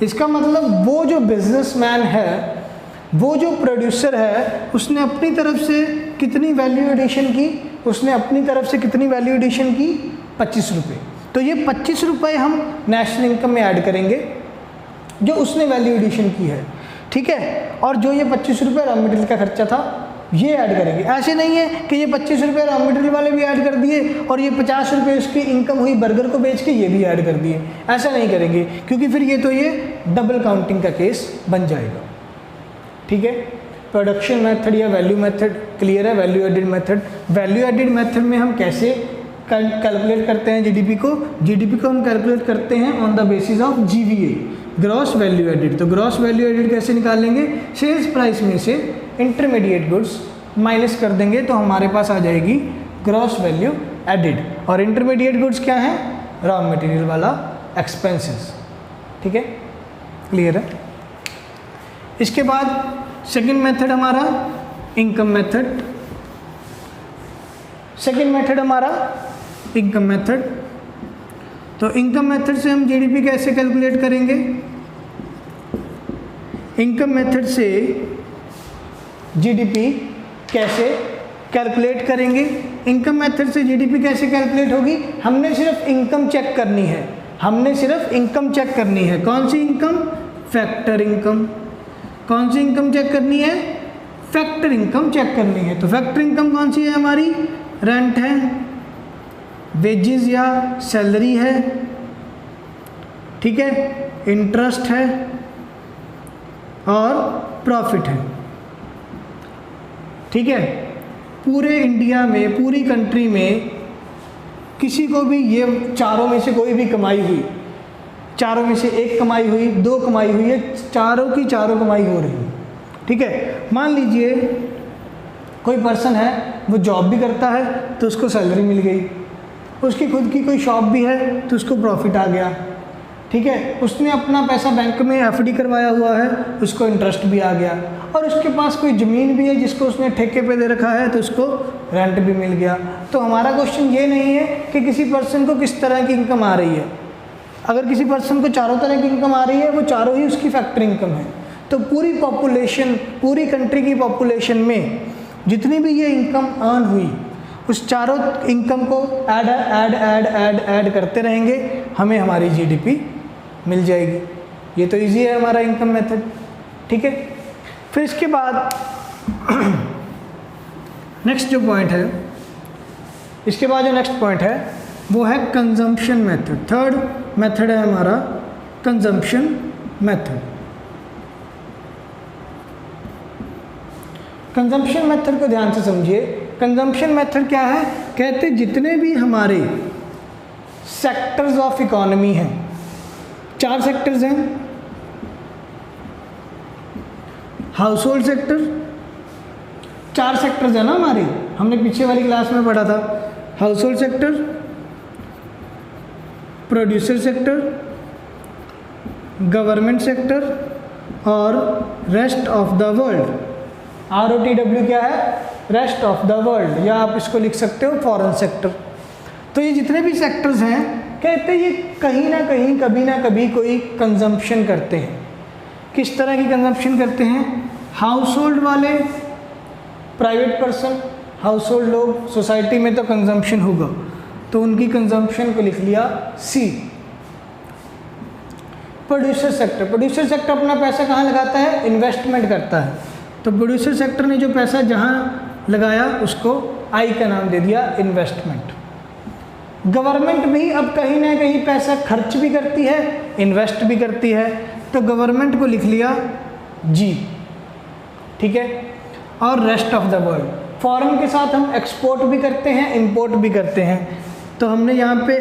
Speaker 1: इसका मतलब वो जो बिजनेसमैन है, वो जो प्रोड्यूसर है, उसने अपनी तरफ से कितनी वैल्यू एडिशन की? उसने अपनी तरफ से कितनी वैल्यू एडिशन की? 25 रुपये। तो ये 25 रुपये हम नेशनल इनकम में ऐड करेंगे जो उसने वैल्यू एडिशन की है। ठीक है, और जो ये 25 रुपये रॉ मटेरियल का खर्चा था ये ऐड करेंगे। ऐसे नहीं है कि ये 25 रुपये रॉ मटेरियल वाले भी ऐड कर दिए और ये 50 रुपये उसकी इनकम हुई बर्गर को बेच के ये भी ऐड कर दिए। ऐसा नहीं करेंगे, क्योंकि फिर ये तो ये डबल काउंटिंग का केस बन जाएगा। ठीक है, प्रोडक्शन मेथड या वैल्यू मेथड क्लियर है। Value added method, value added method में हम कैसे कैलकुलेट करते हैं जीडीपी को? जीडीपी को हम कैलकुलेट करते हैं on the basis of GVA, gross value added. तो ग्रॉस वैल्यू एडिड कैसे निकालेंगे? सेल्स प्राइस में से इंटरमीडिएट गुड्स माइनस कर देंगे तो हमारे पास आ जाएगी ग्रॉस वैल्यू एडिड। और इंटरमीडिएट गुड्स क्या है? रॉ मटेरियल वाला एक्सपेंसेस। ठीक है, क्लियर है। इसके बाद सेकंड मेथड हमारा इनकम मेथड। सेकंड मेथड हमारा इनकम मेथड। तो इनकम मेथड से हम जीडीपी कैसे कैलकुलेट करेंगे? इनकम मेथड से जीडीपी कैसे कैलकुलेट करेंगे? इनकम मेथड से जीडीपी कैसे कैलकुलेट होगी? हमने सिर्फ इनकम चेक करनी है। हमने सिर्फ इनकम चेक करनी है। कौन सी इनकम? Factor income. कौन सी इनकम चेक करनी है? फैक्टर इनकम चेक करनी है। तो फैक्टर इनकम कौन सी है हमारी? रेंट है, वेजेस या सैलरी है, ठीक है, इंटरेस्ट है और प्रॉफिट है। ठीक है, पूरे इंडिया में, पूरी कंट्री में किसी को भी ये चारों में से कोई भी कमाई हुई, चारों में से एक कमाई हुई, दो कमाई हुई है, चारों की चारों कमाई हो रही है। ठीक है, मान लीजिए कोई पर्सन है, वो जॉब भी करता है तो उसको सैलरी मिल गई, उसकी खुद की कोई शॉप भी है तो उसको प्रॉफिट आ गया। ठीक है, उसने अपना पैसा बैंक में एफडी करवाया हुआ है, उसको इंटरेस्ट भी आ गया। और उसके पास कोई ज़मीन भी है जिसको उसने ठेके पे दे रखा है तो उसको रेंट भी मिल गया। तो हमारा क्वेश्चन ये नहीं है कि किसी पर्सन को किस तरह की इनकम आ रही है। अगर किसी पर्सन को चारों तरह की इनकम आ रही है, वो चारों ही उसकी फैक्टर इनकम है। तो पूरी पॉपुलेशन, पूरी कंट्री की पॉपुलेशन में जितनी भी ये इनकम अर्न हुई, उस चारों इनकम को add add add add add करते रहेंगे, हमें हमारी जीडीपी मिल जाएगी। ये तो इजी है हमारा इनकम मेथड। ठीक है, फिर इसके बाद नेक्स्ट जो पॉइंट है, इसके बाद जो नेक्स्ट पॉइंट है वो है कंजम्पशन मेथड। थर्ड मेथड है हमारा कंजम्पशन मेथड। कंजम्पशन मेथड को ध्यान से समझिए। कंजम्पशन मेथड क्या है? कहते जितने भी हमारे सेक्टर्स ऑफ इकोनॉमी हैं, 4 सेक्टर्स हैं, हाउस होल्ड सेक्टर, 4 सेक्टर्स है ना हमारे, हमने पीछे वाली क्लास में पढ़ा था। Household sector, producer sector, government sector और rest of the world. ROTW क्या है? रेस्ट ऑफ द वर्ल्ड, या आप इसको लिख सकते हो फॉरेन सेक्टर। तो ये जितने भी सेक्टर्स हैं, कहते हैं ये कहीं ना कहीं कभी ना कभी कोई कंजम्पशन करते हैं। किस तरह की कंजम्पशन करते हैं? हाउस होल्ड वाले, प्राइवेट पर्सन, हाउस होल्ड लोग, सोसाइटी में तो कंजम्पशन होगा, तो उनकी कंजम्पशन को लिख लिया C। Producer sector, producer sector अपना पैसा कहाँ लगाता है? इन्वेस्टमेंट करता है। तो प्रोड्यूसर सेक्टर ने जो पैसा जहाँ लगाया उसको I का नाम दे दिया इन्वेस्टमेंट। गवर्नमेंट भी अब कहीं ना कहीं पैसा खर्च भी करती है, इन्वेस्ट भी करती है, तो गवर्नमेंट को लिख लिया G, ठीक है। और rest of the world, foreign के साथ हम एक्सपोर्ट भी करते हैं, इंपोर्ट भी करते हैं, तो हमने यहाँ पे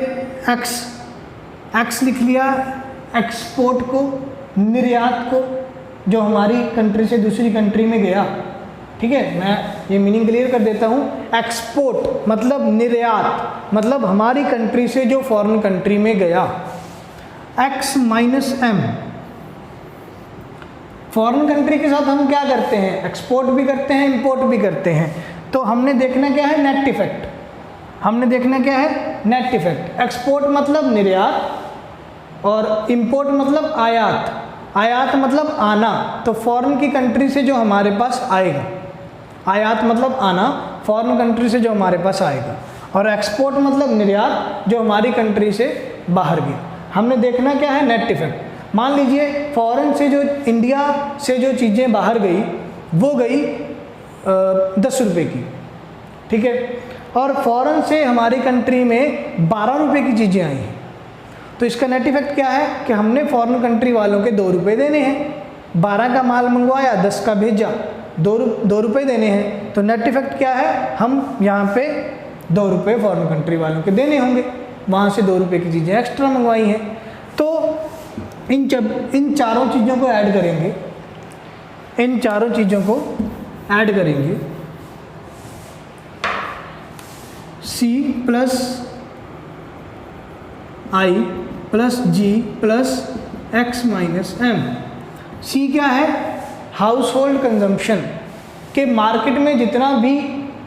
Speaker 1: एक्स लिख लिया, एक्सपोर्ट को, निर्यात को, जो हमारी कंट्री से दूसरी कंट्री में गया, ठीक है। मैं ये मीनिंग क्लियर कर देता हूँ। एक्सपोर्ट मतलब निर्यात, मतलब हमारी कंट्री से जो फॉरेन कंट्री में गया। X minus M, foreign country के साथ हम क्या करते हैं? एक्सपोर्ट भी करते हैं, इंपोर्ट भी करते हैं। तो हमने देखना क्या है? Net effect. हमने देखना क्या है? Net effect. एक्सपोर्ट मतलब निर्यात और इंपोर्ट मतलब आयात। आयात मतलब आना, तो फॉरेन की कंट्री से जो हमारे पास आएगा। आयात मतलब आना, फॉरेन कंट्री से जो हमारे पास आएगा। और एक्सपोर्ट मतलब निर्यात, जो हमारी कंट्री से बाहर गया। हमने देखना क्या है? Net effect. मान लीजिए फॉरेन से जो, इंडिया से जो चीज़ें बाहर गई वो गई 10 रुपये की, ठीक है, और फॉरेन से हमारी कंट्री में 12 रुपये की चीज़ें आई हैं। तो इसका नेट इफेक्ट क्या है कि हमने फॉरेन कंट्री वालों के 2 रुपये देने हैं। 12 का माल मंगवाया, 10 का भेजा, 2 रुपये देने हैं। तो नेट इफेक्ट क्या है? हम यहाँ पे 2 रुपये फॉरेन कंट्री वालों के देने होंगे, वहाँ से 2 रुपये की चीज़ें एक्स्ट्रा मंगवाई हैं। तो इन चारों चीज़ों को ऐड करेंगे, इन चारों चीज़ों को ऐड करेंगे, C plus I plus G plus X minus M। C क्या है? हाउस होल्ड कंजम्पशन, के मार्केट में जितना भी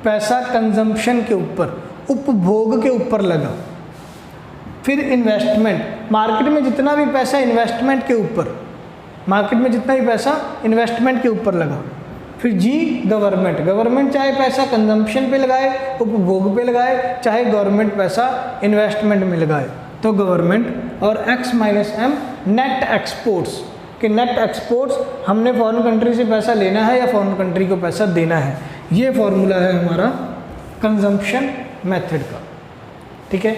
Speaker 1: पैसा कंजम्पशन के ऊपर, उपभोग के ऊपर लगा। फिर इन्वेस्टमेंट, मार्केट में जितना भी पैसा इन्वेस्टमेंट के ऊपर, मार्केट में जितना भी पैसा इन्वेस्टमेंट के ऊपर लगा। फिर G गवर्नमेंट, गवर्नमेंट चाहे पैसा कंजम्पशन पे लगाए, उपभोग पे लगाए, चाहे गवर्नमेंट पैसा इन्वेस्टमेंट में लगाए, तो गवर्नमेंट। और X minus M net exports, कि नेट एक्सपोर्ट्स हमने फॉरेन कंट्री से पैसा लेना है या फॉरेन कंट्री को पैसा देना है। ये फॉर्मूला है हमारा कंजम्पशन मेथड का, ठीक है।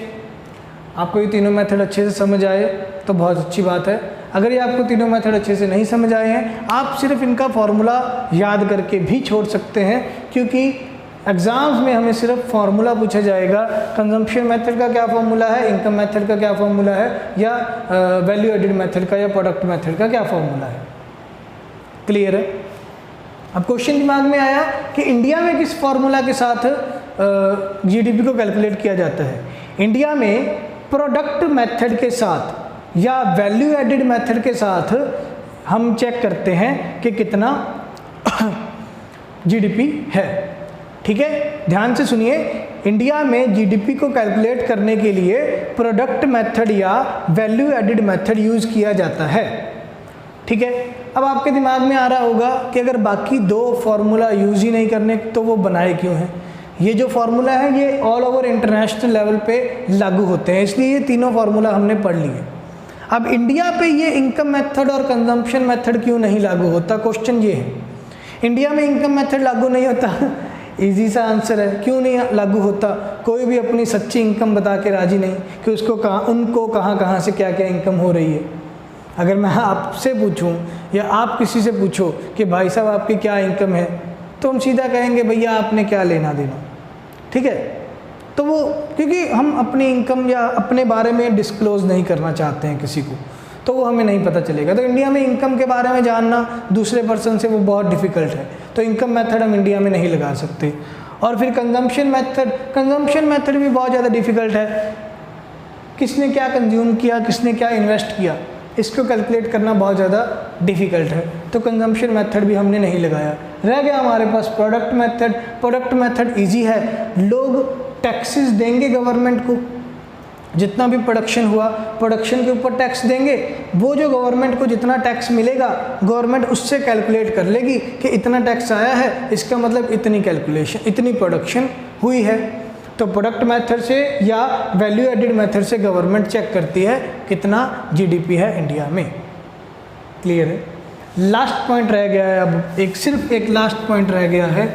Speaker 1: आपको ये तीनों मेथड अच्छे से समझ आए तो बहुत अच्छी बात है। अगर ये आपको तीनों मेथड अच्छे से नहीं समझ आए हैं, आप सिर्फ इनका फॉर्मूला याद करके भी छोड़ सकते हैं, क्योंकि एग्ज़ाम्स में हमें सिर्फ फार्मूला पूछा जाएगा। कंजम्पशन मेथड का क्या फार्मूला है, इनकम मेथड का क्या फार्मूला है, या वैल्यू एडिड मेथड का या प्रोडक्ट मेथड का क्या फार्मूला है। क्लियर है? अब क्वेश्चन दिमाग में आया कि इंडिया में किस फार्मूला के साथ जीडीपी को कैलकुलेट किया जाता है। इंडिया में प्रोडक्ट मेथड के साथ या वैल्यू एडिड मेथड के साथ हम चेक करते हैं कि कितना जीडीपी है। ठीक है, ध्यान से सुनिए। इंडिया में जीडीपी को कैलकुलेट करने के लिए प्रोडक्ट मेथड या वैल्यू एडिड मेथड यूज़ किया जाता है। ठीक है, अब आपके दिमाग में आ रहा होगा कि अगर बाकी दो फार्मूला यूज़ ही नहीं करने तो वो बनाए क्यों हैं। ये जो फार्मूला है ये ऑल ओवर इंटरनेशनल लेवल पे लागू होते हैं, इसलिए ये तीनों फार्मूला हमने पढ़ लिए। अब इंडिया पे ये इनकम मेथड और कंजम्पशन मेथड क्यों नहीं लागू होता, क्वेश्चन ये है। इंडिया में इनकम मेथड लागू नहीं होता, इजी सा आंसर है, क्यों नहीं लागू होता। कोई भी अपनी सच्ची इनकम बता के राजी नहीं कि उसको उनको कहाँ से क्या क्या इनकम हो रही है। अगर मैं आपसे पूछूं या आप किसी से पूछो कि भाई साहब आपकी क्या इनकम है, तो हम सीधा कहेंगे भैया आपने क्या लेना देना, ठीक है। तो वो क्योंकि हम अपनी इनकम या अपने बारे में डिस्क्लोज नहीं करना चाहते हैं किसी को, तो वो हमें नहीं पता चलेगा। तो इंडिया में इनकम के बारे में जानना दूसरे पर्सन से वो बहुत डिफ़िकल्ट है, तो इनकम मेथड हम इंडिया में नहीं लगा सकते। और फिर कंजम्पशन मेथड भी बहुत ज़्यादा डिफ़िकल्ट है, किसने क्या कंज्यूम किया, किसने क्या इन्वेस्ट किया, इसको कैलकुलेट करना बहुत ज़्यादा डिफ़िकल्ट है, तो कंजम्पशन मेथड भी हमने नहीं लगाया। रह गया हमारे पास प्रोडक्ट मेथड ईजी है, लोग टैक्सेस देंगे गवर्नमेंट को, जितना भी प्रोडक्शन हुआ प्रोडक्शन के ऊपर टैक्स देंगे, वो जो गवर्नमेंट को जितना टैक्स मिलेगा गवर्नमेंट उससे कैलकुलेट कर लेगी कि इतना टैक्स आया है, इसका मतलब इतनी कैलकुलेशन, इतनी प्रोडक्शन हुई है। तो प्रोडक्ट मेथड से या वैल्यू एडिड मेथड से गवर्नमेंट चेक करती है कितना जीडीपी है इंडिया में। क्लियर है। लास्ट पॉइंट रह गया है, अब सिर्फ एक लास्ट पॉइंट रह गया है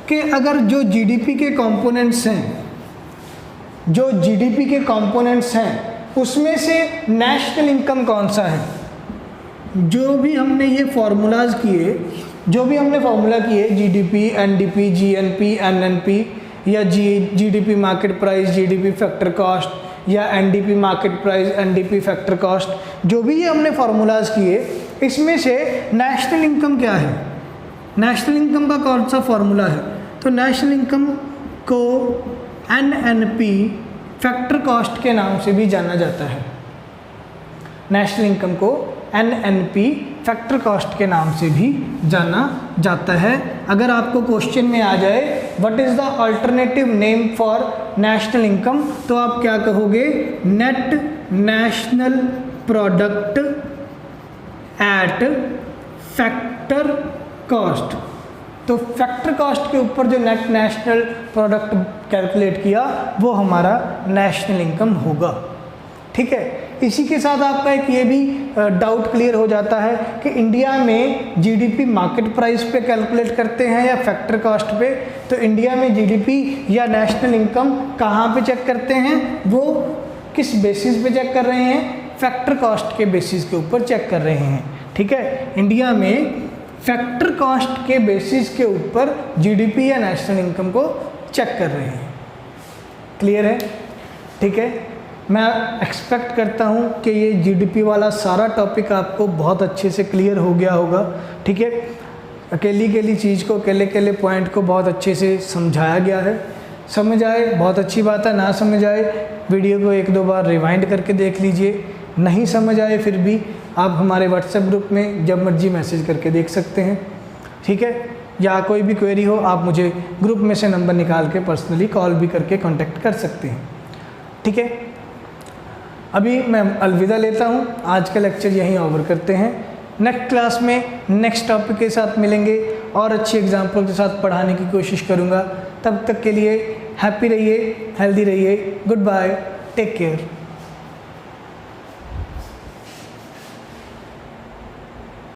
Speaker 1: कि अगर जो जीडीपी के कंपोनेंट्स हैं उसमें से नेशनल इनकम कौन सा है। जो भी हमने फार्मूला किए जीडीपी, एनडीपी, जीएनपी, एनएनपी या GDP market price, GDP factor cost या NDP market price, NDP factor cost, जो भी ये हमने फार्मूलाज किए, इसमें से नेशनल इनकम क्या है, नेशनल इनकम का कौन सा फार्मूला है। तो नेशनल इनकम को एनएनपी फैक्टर कॉस्ट के नाम से भी जाना जाता है। नेशनल इनकम को एनएनपी फैक्टर कॉस्ट के नाम से भी जाना जाता है। अगर आपको क्वेश्चन में आ जाए what is the alternative name for national income, तो आप क्या कहोगे, net national product at factor cost. तो फैक्टर कॉस्ट के ऊपर जो नेट नेशनल प्रोडक्ट कैलकुलेट किया वो हमारा नेशनल इनकम होगा। ठीक है, इसी के साथ आपका एक ये भी डाउट क्लियर हो जाता है कि इंडिया में जीडीपी मार्केट प्राइस पे कैलकुलेट करते हैं या फैक्टर कॉस्ट पे। तो इंडिया में जीडीपी या नेशनल इनकम कहाँ पे चेक करते हैं, वो किस बेसिस पे चेक कर रहे हैं, फैक्टर कॉस्ट के बेसिस के ऊपर चेक कर रहे हैं। ठीक है, इंडिया में फैक्टर कॉस्ट के बेसिस के ऊपर जीडीपी या नेशनल इनकम को चेक कर रहे हैं। क्लियर है? ठीक है, मैं एक्सपेक्ट करता हूँ कि ये जीडीपी वाला सारा टॉपिक आपको बहुत अच्छे से क्लियर हो गया होगा। ठीक है, अकेली चीज़ को, अकेले पॉइंट को बहुत अच्छे से समझाया गया है। समझ आए बहुत अच्छी बात है, ना समझ आए वीडियो को एक दो बार रिवाइंड करके देख लीजिए। नहीं समझ आए फिर भी आप हमारे व्हाट्सएप ग्रुप में जब मर्जी मैसेज करके देख सकते हैं। ठीक है, या कोई भी क्वेरी हो आप मुझे ग्रुप में से नंबर निकाल के पर्सनली कॉल भी करके कांटेक्ट कर सकते हैं। ठीक है, अभी मैं अलविदा लेता हूँ, आज का लेक्चर यहीं ओवर करते हैं। नेक्स्ट क्लास में नेक्स्ट टॉपिक के साथ मिलेंगे और अच्छी एग्जाम्पल के साथ पढ़ाने की कोशिश करूँगा। तब तक के लिए हैप्पी रहिए, हेल्दी रहिए, गुड बाय, टेक केयर।